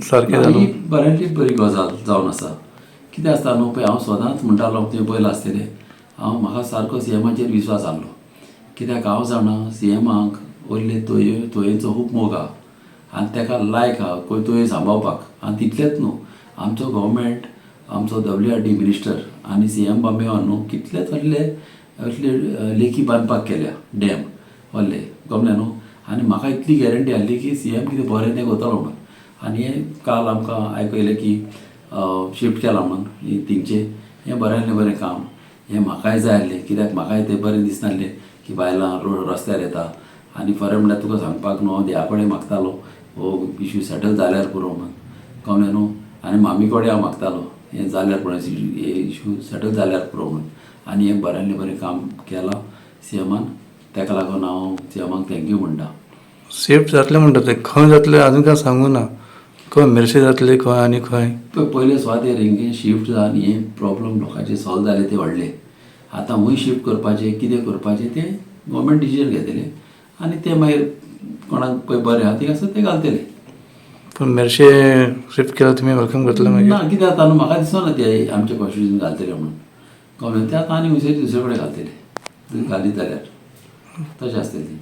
सारकें जालें. ही बऱ्यांतली बरी गजाल जावन आसा. कितें आसता न्हू पळय, हांव सदांच म्हणटालो तुवें पळयलां आसतलें, म्हाका सारको सीएमाचेर विश्वास आहलो. कित्याक हांव जाणा सीएमाक वयले तोयेचो खूब मोग आहा आनी ताका लायक आहा तोय सांबाळपाक. आनी तितलेंच न्हू, आमचो गव्हर्मेंट, आमचो WRD मिनिस्टर आनी CM बामेवान न्हू कितलेच असले लेखी बांदपाक केल्या डॅम व्हडले गमलें न्हू. आनी म्हाका इतली गॅरंटी आहली की CM कितें बरें तें करतलो म्हणून. आनी हें काल आमकां आयकयलें की शिफ्ट केलां म्हणून थिंगचें. हें बऱ्यांतलें बरें काम. हें म्हाकाय जाय आहलें, कित्याक म्हाकाय तें बरें दिसनासलें की बायलां रस्त्यार येता. आनी खरें म्हणल्यार तुका सांगपाक न्हू, हांव देवा कडेन मागतालो हो इश्यू सेटल जाल्यार पुरो म्हणून, कळ्ळें न्हू. आनी मामी कडेन हांव मागतालो हें जाल्यार पुरो, हे इश्यू सेटल जाल्यार पुरो म्हणून. आनी हें बऱ्यांतलें बरें काम केलां CMान. ताका लागून हांव CMाक थँक्यू म्हणटा. शिफ्ट जातलें म्हणटा तें खंय जातलें आजून कांय सांगूं ना. खंय मेर्शे जातलें खंय आनी खंय. पयले सुवातेर हिंगे शिफ्ट जावन हे प्रॉब्लम लोकांचे सॉल्व जाले ते व्हडले. आतां हूंय शिफ्ट करपाचें कितें करपाचें तें गव्हर्मेंट डिसिजन घेतलें आनी तें मागीर कोणाक पळय बरें आहा थिंग आसा तें घालतले. पूण मेर्शे शिफ्ट केल्यार तुमी वेलकम करतले मागीर. ना कितें जाता न्हू, म्हाका दिसना ते आमच्या कॉन्स्टिट्युशन घालतले म्हणून. कळ्ळें, तें आतां आनी दुसरे कडेन घालतले घालीत जाल्यार तशें आसतलें.